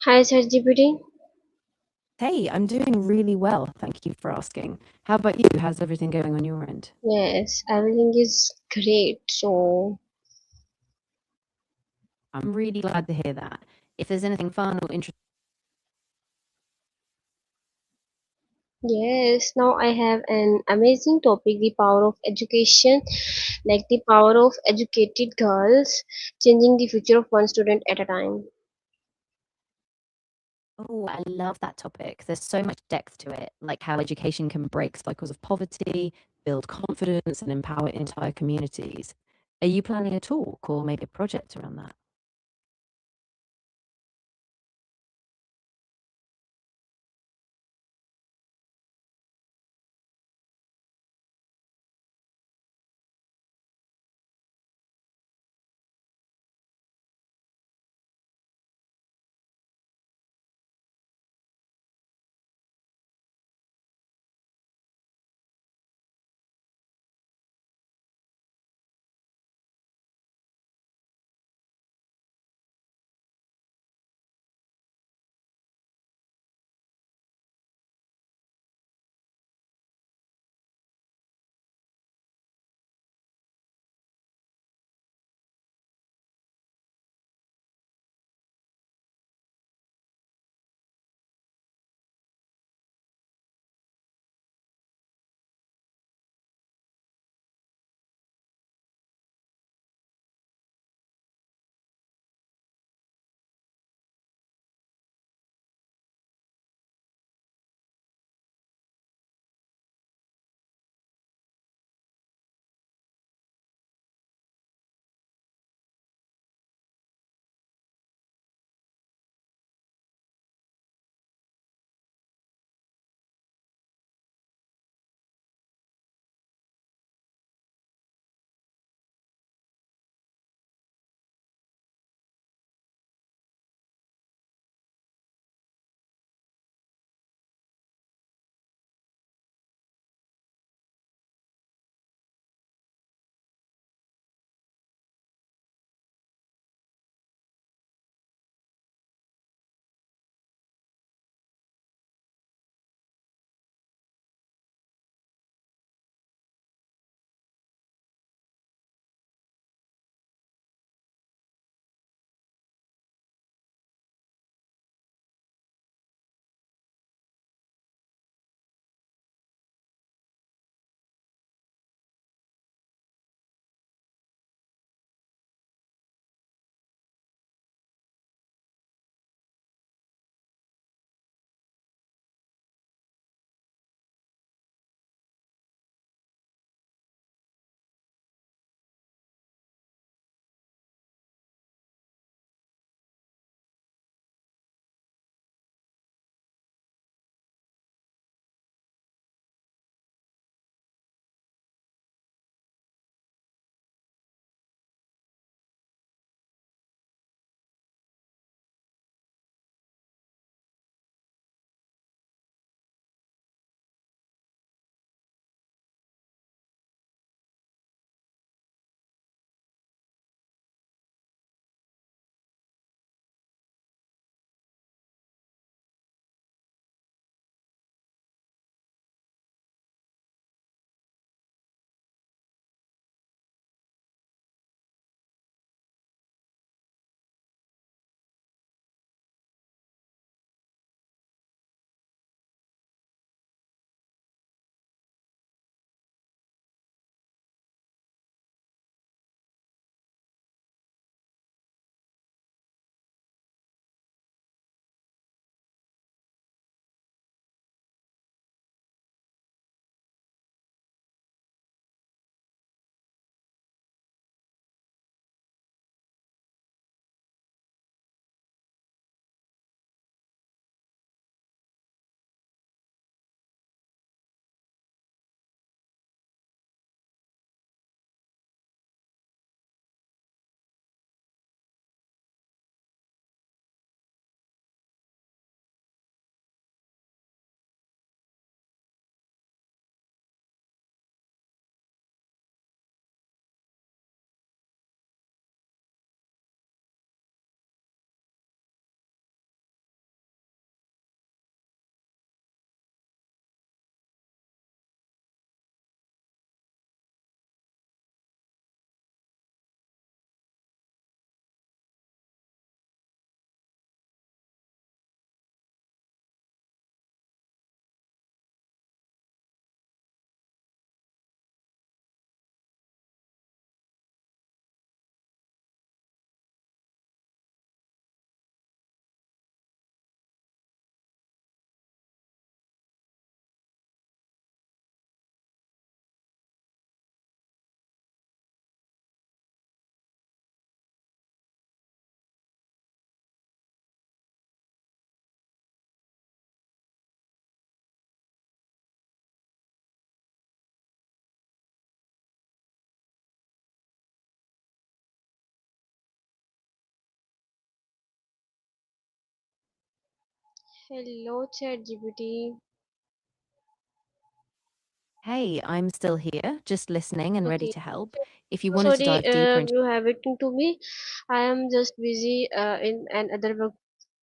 Hi, ChatGPT. Hey, I'm doing really well. Thank you for asking. How about you? How's everything going on your end? Yes, everything is great. So, I'm really glad to hear that. If there's anything fun or interesting, yes, now I have an amazing topic, the power of education, like the power of educated girls changing the future of one student at a time. oh, I love that topic. There's so much depth to it, like how education can break cycles of poverty, build confidence, and empower entire communities. Are you planning a talk or maybe a project around that? Hello, ChatGPT. Hey, I'm still here, just listening and ready Okay. to help. So If you so wanted to sorry, dive deeper into you have waiting to me. I am just busy in another work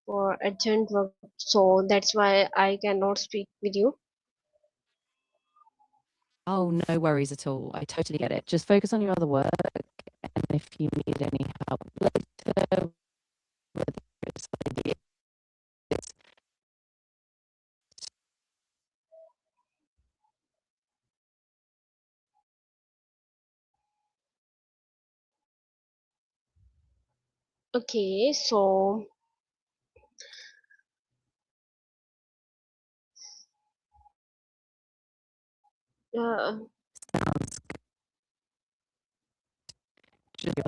for urgent work, so that's why I cannot speak with you. Oh, no worries at all. I totally get it. Just focus on your other work, and if you need any help later, whether it's ideas. Okay, so uh, Sounds good.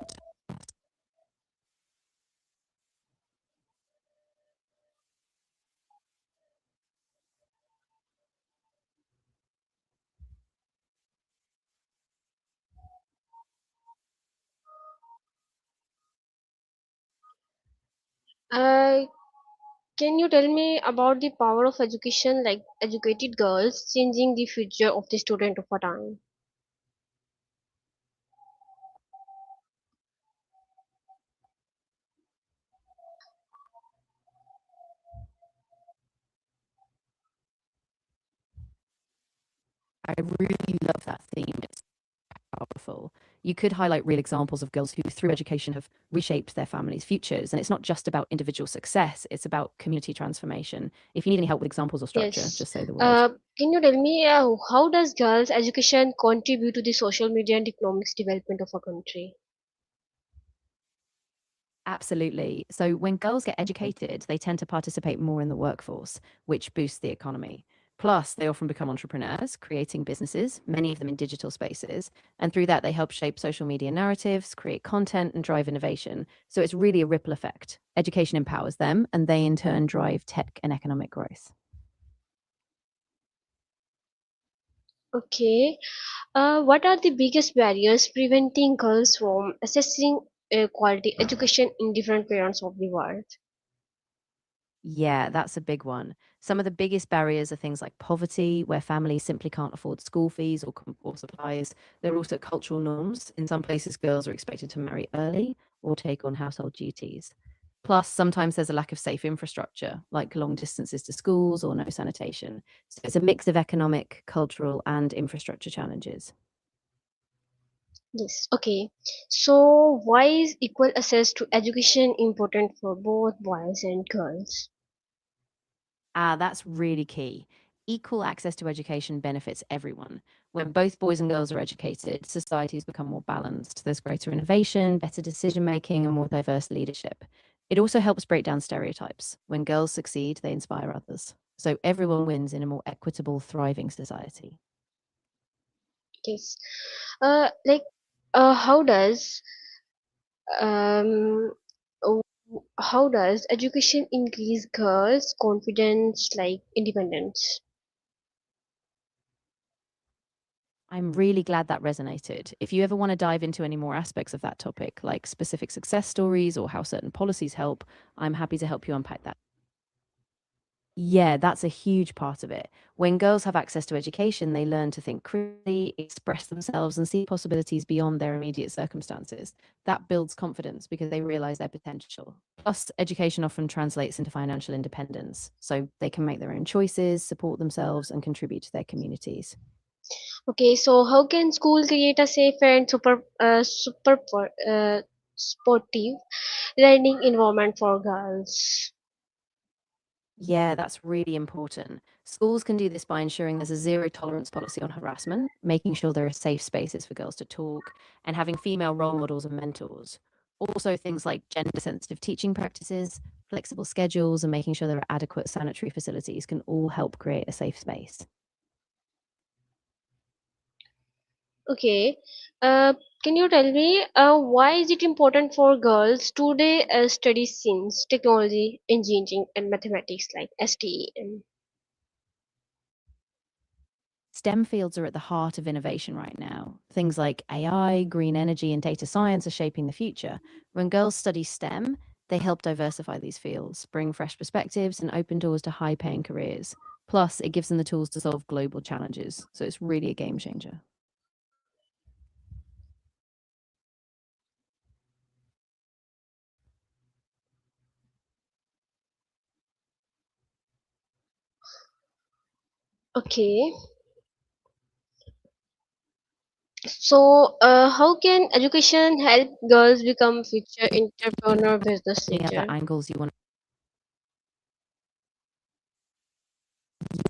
uh, can you tell me about the power of education, like educated girls changing the future of the student over time? I really love that theme. It's powerful. You could highlight real examples of girls who, through education, have reshaped their families' futures. And it's not just about individual success, it's about community transformation. If you need any help with examples or structure, Yes. just say the word. Can you tell me how does girls' education contribute to the social media and economics development of a country? Absolutely. So when girls get educated, they tend to participate more in the workforce, which boosts the economy. Plus, they often become entrepreneurs, creating businesses, many of them in digital spaces. And through that, they help shape social media narratives, create content, and drive innovation. So it's really a ripple effect. Education empowers them, and they in turn drive tech and economic growth. Okay. What are the biggest barriers preventing girls from accessing quality education in different parts of the world? Yeah, that's a big one. Some of the biggest barriers are things like poverty, where families simply can't afford school fees or supplies. There are also cultural norms. In some places, girls are expected to marry early or take on household duties. Plus, sometimes there's a lack of safe infrastructure, like long distances to schools or no sanitation. So it's a mix of economic, cultural, and infrastructure challenges. Yes. Okay. So, why is equal access to education important for both boys and girls? Ah, that's really key. Equal access to education benefits everyone. When both boys and girls are educated, societies become more balanced. There's greater innovation, better decision making, and more diverse leadership. It also helps break down stereotypes. When girls succeed, they inspire others. So everyone wins in a more equitable, thriving society. Yes. Like, how does um, oh, how does education increase girls' confidence, like independence? I'm really glad that resonated. If you ever want to dive into any more aspects of that topic, like specific success stories or how certain policies help, I'm happy to help you unpack that. Yeah, that's a huge part of it. When girls have access to education, they learn to think critically, express themselves, and see possibilities beyond their immediate circumstances. That builds confidence because they realize their potential. Plus, education often translates into financial independence, so they can make their own choices, support themselves, and contribute to their communities. Okay, so how can school create a safe and sportive learning environment for girls? Yeah, that's really important. Schools can do this by ensuring there's a zero tolerance policy on harassment, making sure there are safe spaces for girls to talk, and having female role models and mentors. Also, things like gender sensitive teaching practices, flexible schedules, and making sure there are adequate sanitary facilities can all help create a safe space. Okay, can you tell me why is it important for girls today study since technology, engineering, and mathematics like STEM? STEM fields are at the heart of innovation right now. Things like AI, green energy, and data science are shaping the future. When girls study STEM, They help diversify these fields, bring fresh perspectives, and open doors to high paying careers. Plus, it gives them the tools to solve global challenges. So it's really a game changer. Okay. So, how can education help girls become future entrepreneur business Any other leader? angles you want to?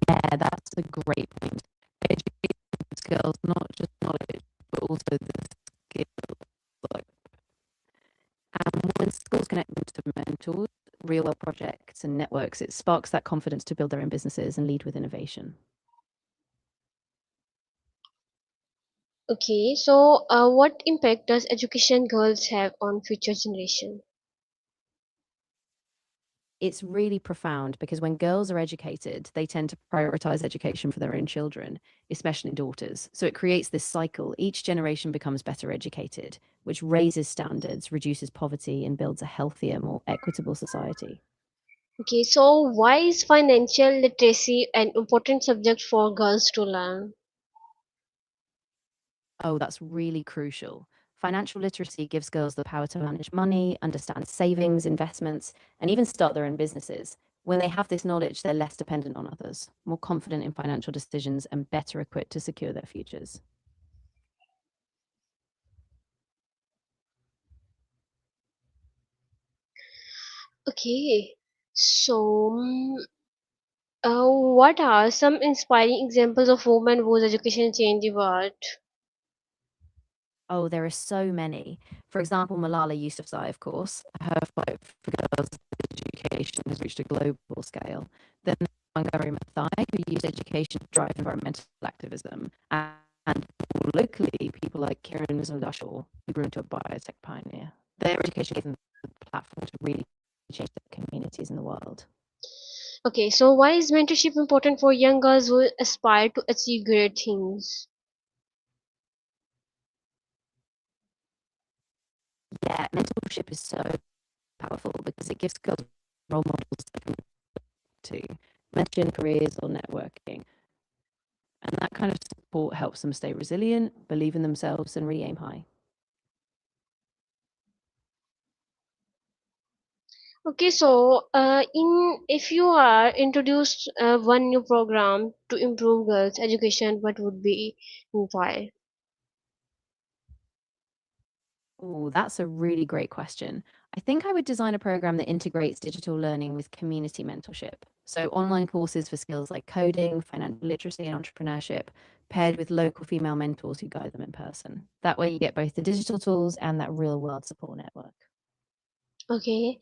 Yeah, that's a great point. Education skills, not just knowledge, but also the skills. Like, and when schools connect them to mentors, real world projects, and networks, it sparks that confidence to build their own businesses and lead with innovation. Okay, so what impact does education girls have on future generation? It's really profound because when girls are educated, they tend to prioritize education for their own children, especially daughters. So it creates this cycle. Each generation becomes better educated, which raises standards, reduces poverty, and builds a healthier, more equitable society. Okay, so why is financial literacy an important subject for girls to learn? Oh, that's really crucial. Financial literacy gives girls the power to manage money, understand savings, investments, and even start their own businesses. When they have this knowledge, they're less dependent on others, more confident in financial decisions, and better equipped to secure their futures. Okay, so what are some inspiring examples of women whose education changed the world? Oh, there are so many. For example, Malala Yousafzai, of course, her fight for girls' education has reached a global scale. Then Wangari Maathai, who used education to drive environmental activism, and locally, people like Kiran Mazumdar, who grew into a biotech pioneer. Their education gave them the platform to really change their communities in the world. Okay, so why is mentorship important for young girls who aspire to achieve great things? Yeah, mentorship is so powerful because it gives girls role models to mention careers or networking. And that kind of support helps them stay resilient, believe in themselves, and really aim high. Okay, so in if you are introduced one new program to improve girls' education, what would be and why? Oh, that's a really great question. I think I would design a program that integrates digital learning with community mentorship. So, online courses for skills like coding, financial literacy, and entrepreneurship, paired with local female mentors who guide them in person. That way, you get both the digital tools and that real world support network. Okay,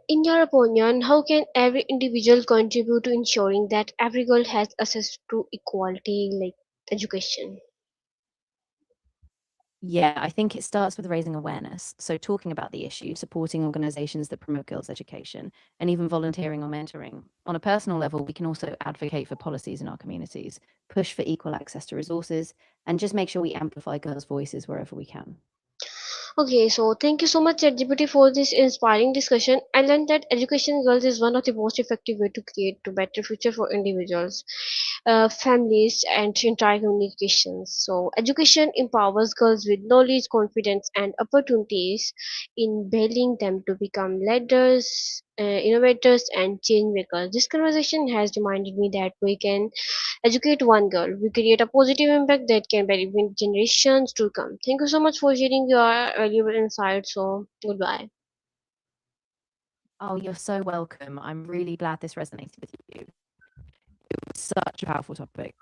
in your opinion, how can every individual contribute to ensuring that every girl has access to equality, like education? Yeah, I think it starts with raising awareness. So, talking about the issue, supporting organizations that promote girls' education, and even volunteering or mentoring. On a personal level, we can also advocate for policies in our communities, push for equal access to resources, and just make sure we amplify girls' voices wherever we can. Okay, so thank you so much, ChatGPT, for this inspiring discussion. I learned that education girls is one of the most effective way to create a better future for individuals, families, and entire communications. So, education empowers girls with knowledge, confidence, and opportunities, enabling them to become leaders, innovators, and change makers. This conversation has reminded me that we can educate one girl, we create a positive impact that can benefit generations to come. Thank you so much for sharing your valuable insights. So, goodbye. Oh, you're so welcome. I'm really glad this resonated with you. It was such a powerful topic.